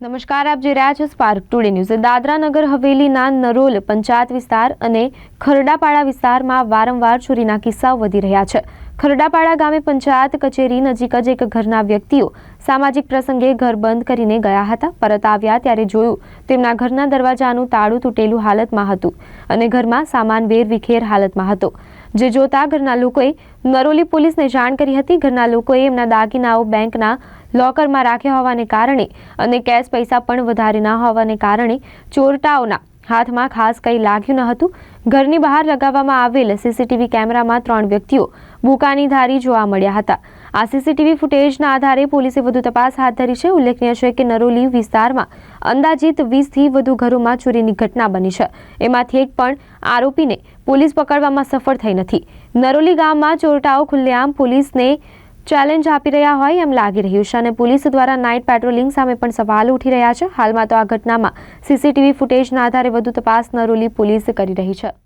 નમસ્કાર, આપ જોઈ રહ્યા છો spark today news. Dadra Nagar હવેલીના નરોલ panchayat વિસ્તાર અને ખરડાપાડા વિસ્તારમાં વારંવાર ચોરીના કિસ્સાઓ વધી રહ્યા છે। ખરડાપાડા ગામે પંચાયત કચેરી નજીક જ એક ઘરના વ્યક્તિઓ સામાજિક પ્રસંગે ઘર બંધ કરીને ગયા હતા। પરત આવ્યા ત્યારે જોયું તેમના ઘરના દરવાજાનું તાળું તૂટેલું હાલતમાં હતું અને ઘરમાં સામાન વેરવિખેર હાલતમાં હતો, જે જોતા ઘરના લોકોએ નરોલી પોલીસને જાણ કરી હતી। ઘરના લોકોએ એમના દાગીનાઓ બેંકના લોકરમાં રાખ્યા હોવાને કારણે અને કેશ પૈસા પણ વધારે ન હોવાને કારણે ચોરટાઓના હાથમાં ખાસ કંઈ લાગ્યું ન હતું। ઘરની બહાર લગાવવામાં આવેલ સીસીટીવી કેમેરામાં 3 વ્યક્તિઓ બુકાની ધારી જોવા મળ્યા હતા। આ સીસીટીવી ફૂટેજના આધારે પોલીસે વધુ તપાસ હાથ ધરી છે। ઉલ્લેખનીય છે કે નરોલી વિસ્તારમાં અંદાજિત 20થી વધુ ઘરોમાં ચોરીની ઘટના બની છે। એમાંથી એક પણ આરોપીને પોલીસ પકડવામાં સફળ થઈ નથી। નરોલી ગામમાં ચોરટાઓ ખુલ્લેઆમ પોલીસને ચેલેન્જ આપી રહ્યા હોય એમ લાગી રહ્યું છે અને પોલીસ દ્વારા નાઇટ પેટ્રોલિંગ સામે પણ સવાલો ઉઠી રહ્યા છે। હાલમાં તો આ ઘટનામાં સીસીટીવી ફૂટેજના આધારે વધુ તપાસ નરોલી પોલીસ કરી રહી છે।